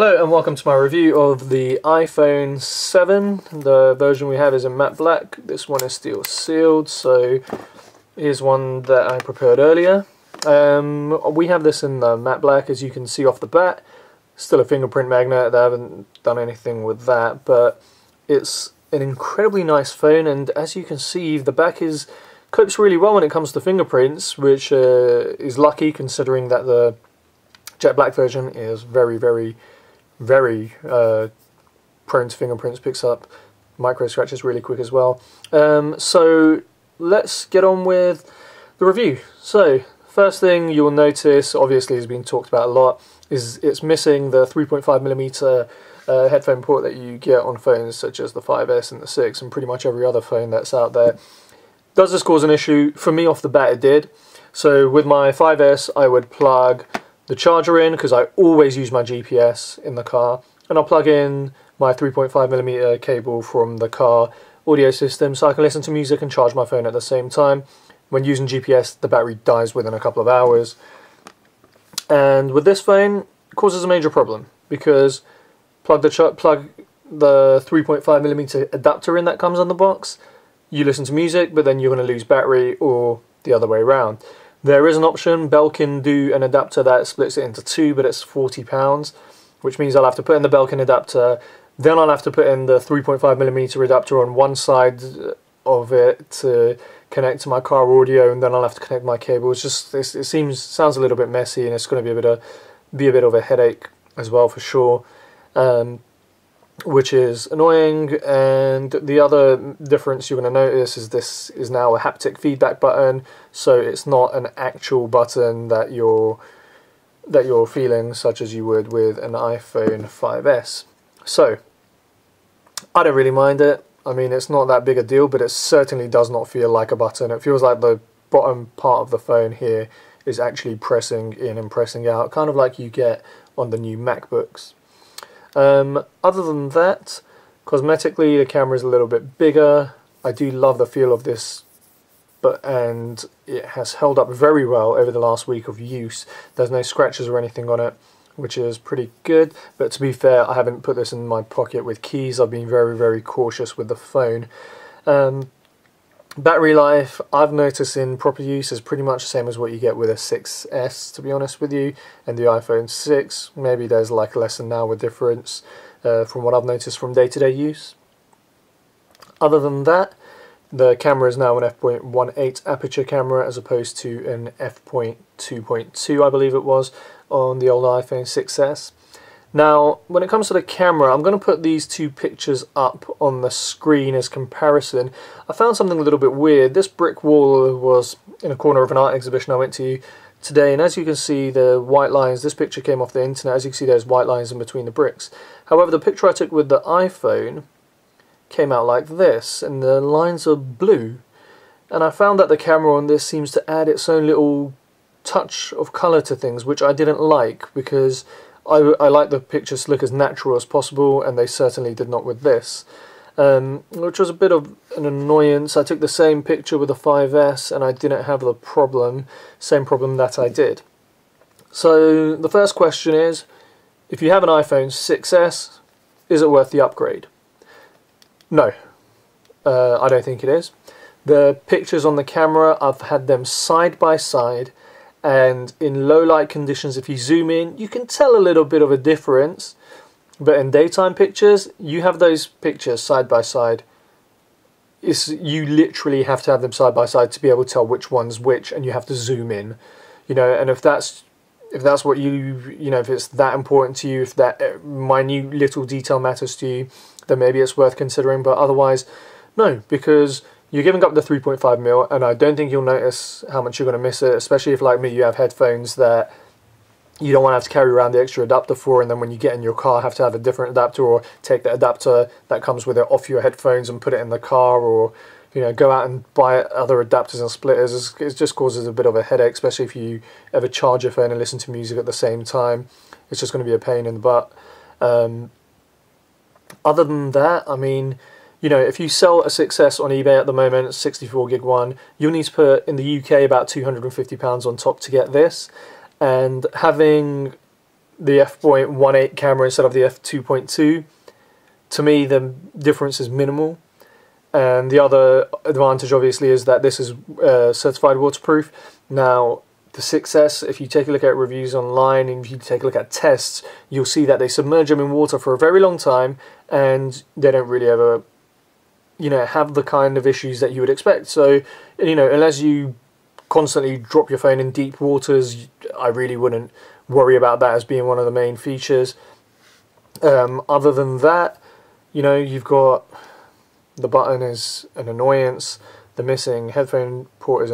Hello and welcome to my review of the iPhone 7. The version we have is in matte black. This one is still sealed, so here's one that I prepared earlier. We have this in the matte black, as you can see off the bat. Still a fingerprint magnet. They haven't done anything with that, but it's an incredibly nice phone, and as you can see, the back copes really well when it comes to fingerprints, which is lucky considering that the jet black version is very prone to fingerprints, picks up micro scratches really quick as well. So let's get on with the review. So first thing you will notice, obviously has been talked about a lot, is it's missing the 3.5mm headphone port that you get on phones such as the 5S and the 6 and pretty much every other phone that's out there. Does this cause an issue? For me off the bat it did. So with my 5S I would plug the charger in, because I always use my GPS in the car, and I'll plug in my 3.5mm cable from the car audio system so I can listen to music and charge my phone at the same time. When using GPS, the battery dies within a couple of hours. And with this phone, it causes a major problem, because plug the 3.5mm adapter in that comes on the box, you listen to music, but then you're going to lose battery, or the other way around. There is an option. Belkin do an adapter that splits it into two, but it's £40, which means I'll have to put in the Belkin adapter, then I'll have to put in the 3.5mm adapter on one side of it to connect to my car audio, and then I'll have to connect my cable. It's just it sounds a little bit messy, and it's going to be a bit of a headache as well for sure. Which is annoying. And the other difference you're going to notice is this is now a haptic feedback button, so it's not an actual button that you're feeling such as you would with an iPhone 5S. So I don't really mind it. I mean, it's not that big a deal, but it certainly does not feel like a button. It feels like the bottom part of the phone here is actually pressing in and pressing out, kind of like you get on the new MacBooks. Other than that, cosmetically the camera is a little bit bigger. I do love the feel of this, and it has held up very well over the last week of use. There's no scratches or anything on it, which is pretty good. But to be fair, I haven't put this in my pocket with keys. I've been very cautious with the phone. Battery life, I've noticed in proper use, is pretty much the same as what you get with a 6S, to be honest with you, and the iPhone 6. Maybe there's like less than now a difference from what I've noticed from day-to-day use. Other than that, the camera is now an f.18 aperture camera as opposed to an f.2.2, I believe it was, on the old iPhone 6S. Now, when it comes to the camera, I'm going to put these two pictures up on the screen as comparison. I found something a little bit weird. This brick wall was in a corner of an art exhibition I went to today, and as you can see, the white lines, this picture came off the internet, as you can see there's white lines in between the bricks. However, the picture I took with the iPhone came out like this, and the lines are blue. And I found that the camera on this seems to add its own little touch of colour to things, which I didn't like, because I like the pictures to look as natural as possible, and they certainly did not with this, which was a bit of an annoyance. I took the same picture with the 5S and I didn't have the same problem that I did. So the first question is, if you have an iPhone 6S, is it worth the upgrade? No, I don't think it is. The pictures on the camera, I've had them side by side, and in low light conditions, if you zoom in, you can tell a little bit of a difference, but in daytime pictures, you have those pictures side by side. You literally have to have them side by side to be able to tell which one's which, and you have to zoom in, you know. And if that's what if it's that important to you, if that minute little detail matters to you, then maybe it's worth considering. But otherwise, no, because you're giving up the 3.5mm, and I don't think you'll notice how much you're going to miss it, especially if, like me, you have headphones that you don't want to have to carry around the extra adapter for, and then when you get in your car have to have a different adapter, or take the adapter that comes with it off your headphones and put it in the car, or go out and buy other adapters and splitters. It just causes a bit of a headache, especially if you ever charge your phone and listen to music at the same time. It's just going to be a pain in the butt. Other than that, I mean, if you sell a 6S on eBay at the moment, 64 gig one, you'll need to put in the UK about £250 on top to get this. And having the f.18 camera instead of the f2.2, to me the difference is minimal. And the other advantage obviously is that this is certified waterproof. Now the 6S, if you take a look at reviews online and if you take a look at tests, you'll see that they submerge them in water for a very long time and they don't really ever, you know, have the kind of issues that you would expect. So, you know, unless you constantly drop your phone in deep waters, I really wouldn't worry about that as being one of the main features. Other than that, you know, you've got the button is an annoyance, the missing headphone port is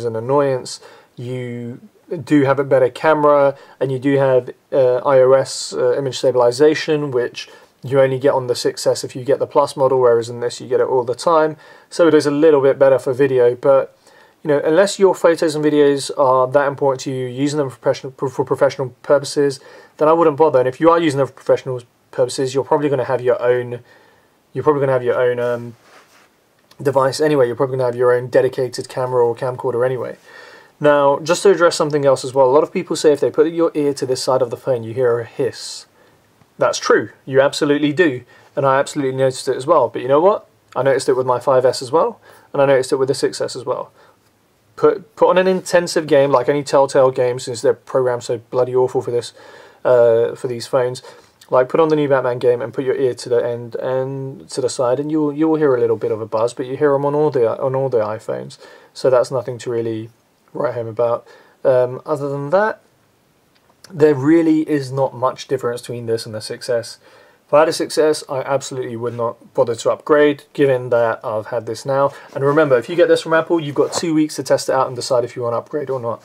an annoyance. You do have a better camera, and you do have iOS image stabilization, which you only get on the 6S if you get the Plus model, whereas in this you get it all the time. So it is a little bit better for video, but you know, unless your photos and videos are that important to you, using them for professional purposes, then I wouldn't bother. And if you are using them for professional purposes, you're probably going to have your own. You're probably going to have your own device anyway. You're probably going to have your own dedicated camera or camcorder anyway. Now, just to address something else as well, a lot of people say if they put your ear to this side of the phone, you hear a hiss. That's true. You absolutely do. And I absolutely noticed it as well. But you know what? I noticed it with my 5S as well. And I noticed it with the 6S as well. Put on an intensive game, like any Telltale game, since they're programmed so bloody awful for this, for these phones. Like, put on the new Batman game and put your ear to the end and to the side, and you will hear a little bit of a buzz. But you hear them on all the iPhones, so that's nothing to really write home about. Other than that, there really is not much difference between this and the 6S. If I had a 6S, I absolutely would not bother to upgrade, given that I've had this now. And remember, if you get this from Apple, you've got 2 weeks to test it out and decide if you want to upgrade or not.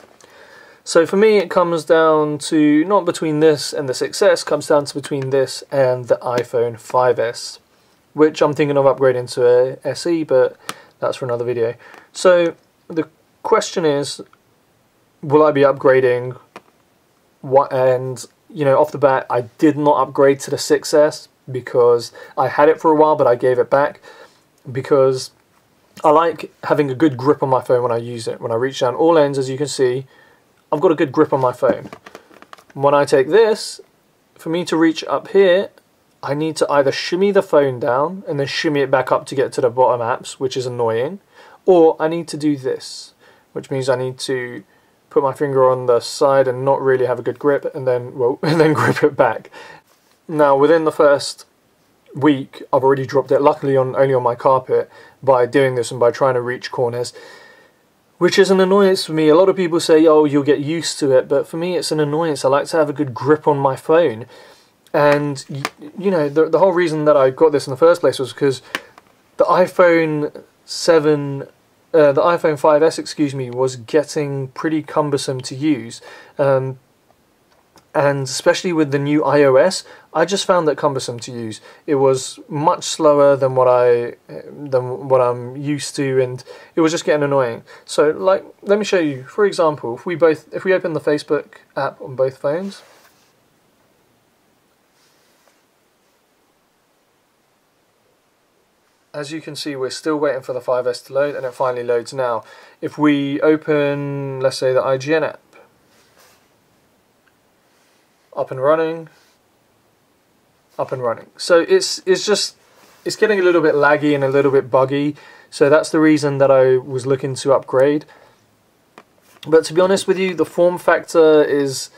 So for me, it comes down to, not between this and the 6S, comes down to between this and the iPhone 5S, which I'm thinking of upgrading to a SE, but that's for another video. So the question is, will I be upgrading? And you know, off the bat, I did not upgrade to the 6S because I had it for a while, but I gave it back because I like having a good grip on my phone when I use it. When I reach down all ends, as you can see, I've got a good grip on my phone. When I take this, for me to reach up here, I need to either shimmy the phone down and then shimmy it back up to get to the bottom apps, which is annoying, or I need to do this, which means I need to put my finger on the side and not really have a good grip, and then, well, and then grip it back. Now, within the first week, I've already dropped it, luckily only on my carpet, by doing this and by trying to reach corners, which is an annoyance for me. A lot of people say, oh, you'll get used to it, but for me it's an annoyance. I like to have a good grip on my phone. And, you know, the whole reason that I got this in the first place was because the iPhone 5S, excuse me, was getting pretty cumbersome to use, and especially with the new iOS, I just found that cumbersome to use. It was much slower than what I'm used to, and it was just getting annoying. So, like, let me show you. For example, if we open the Facebook app on both phones. As you can see, we're still waiting for the 5S to load, and it finally loads now. If we open, let's say, the IGN app, up and running. So it's getting a little bit laggy and a little bit buggy, so that's the reason that I was looking to upgrade. But to be honest with you, the form factor is,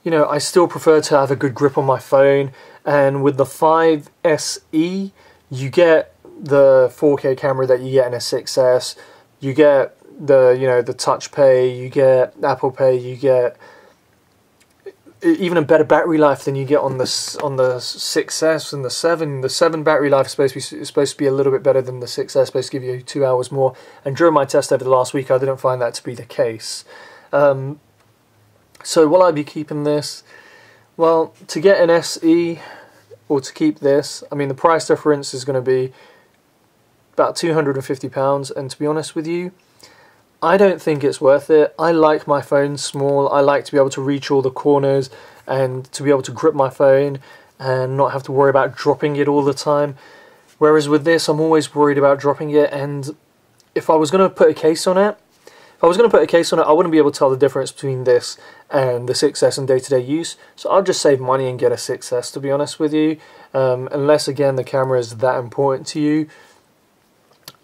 you know, I still prefer to have a good grip on my phone, and with the 5SE, you get the 4K camera that you get in a 6S, you get the, you know, the Touch Pay, you get Apple Pay, you get even a better battery life than you get on the 6S and the 7. The 7 battery life is supposed to be a little bit better than the 6S, supposed to give you 2 hours more. And during my test over the last week, I didn't find that to be the case. So will I be keeping this? Well, to get an SE or to keep this, I mean, the price difference is going to be about £250, and to be honest with you, I don't think it's worth it. I like my phone small. I like to be able to reach all the corners and to be able to grip my phone and not have to worry about dropping it all the time. Whereas with this, I'm always worried about dropping it, and if I was going to put a case on it, if I was going to put a case on it, I wouldn't be able to tell the difference between this and the 6S in day-to-day use, so I'll just save money and get a 6S, to be honest with you. Unless, again, the camera is that important to you.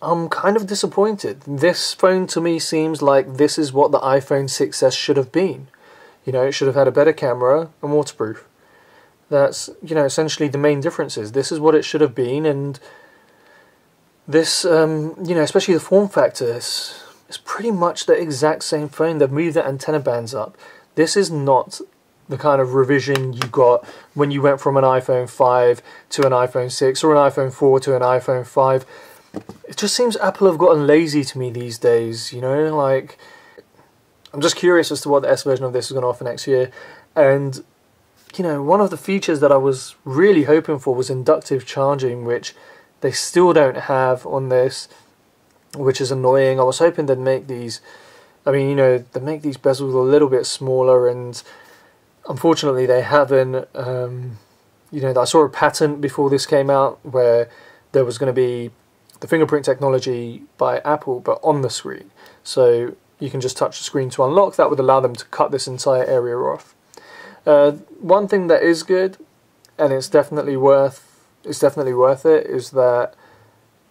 I'm kind of disappointed. This phone to me seems like this is what the iPhone 6S should have been. You know, it should have had a better camera and waterproof. That's, you know, essentially the main differences. This is what it should have been, and this, you know, especially the form factor, it's pretty much the exact same phone. They've moved the antenna bands up. This is not the kind of revision you got when you went from an iPhone 5 to an iPhone 6 or an iPhone 4 to an iPhone 5. It just seems Apple have gotten lazy to me these days, you know, like, I'm just curious as to what the S version of this is going to offer next year. And, you know, one of the features that I was really hoping for was inductive charging, which they still don't have on this, which is annoying. I was hoping they'd make these, I mean, you know, they make these bezels a little bit smaller, and unfortunately they haven't. You know, I saw a patent before this came out where there was going to be the fingerprint technology by Apple, but on the screen. So you can just touch the screen to unlock. That would allow them to cut this entire area off. One thing that is good, and it's definitely worth it, is that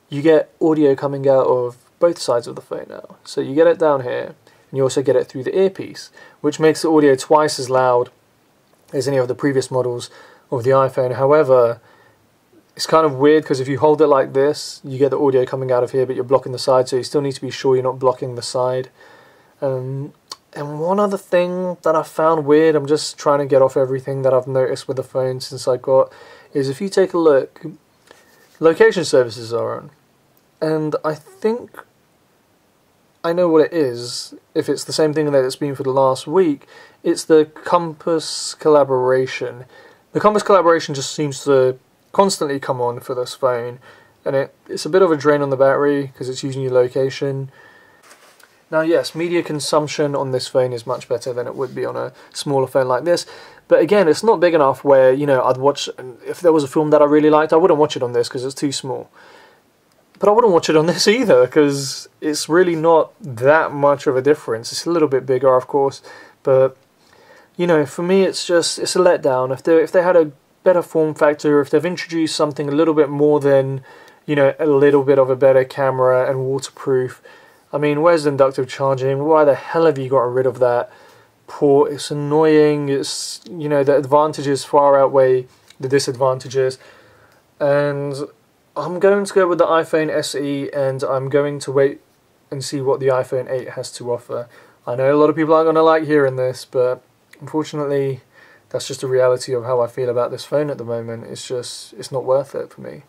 you get audio coming out of both sides of the phone now. So you get it down here, and you also get it through the earpiece, which makes the audio twice as loud as any of the previous models of the iPhone. However, it's kind of weird because if you hold it like this, you get the audio coming out of here, but you're blocking the side, so you still need to be sure you're not blocking the side. And one other thing that I found weird, I'm just trying to get off everything that I've noticed with the phone since I got, is if you take a look, location services are on. And I think I know what it is. If it's the same thing that it's been for the last week, it's the compass collaboration. The compass collaboration just seems to constantly come on for this phone, and it's a bit of a drain on the battery because it's using your location. Now yes, media consumption on this phone is much better than it would be on a smaller phone like this, but again, it's not big enough where, you know, I'd watch, if there was a film that I really liked, I wouldn't watch it on this because it's too small. But I wouldn't watch it on this either because it's really not that much of a difference. It's a little bit bigger, of course, but, you know, for me it's a letdown. If they had a better form factor, if they've introduced something a little bit more than, you know, a little bit of a better camera and waterproof. I mean, where's the inductive charging? Why the hell have you gotten rid of that port? It's annoying. It's, you know, the advantages far outweigh the disadvantages. And I'm going to go with the iPhone SE, and I'm going to wait and see what the iPhone 8 has to offer. I know a lot of people aren't going to like hearing this, but unfortunately that's just the reality of how I feel about this phone at the moment. It's not worth it for me.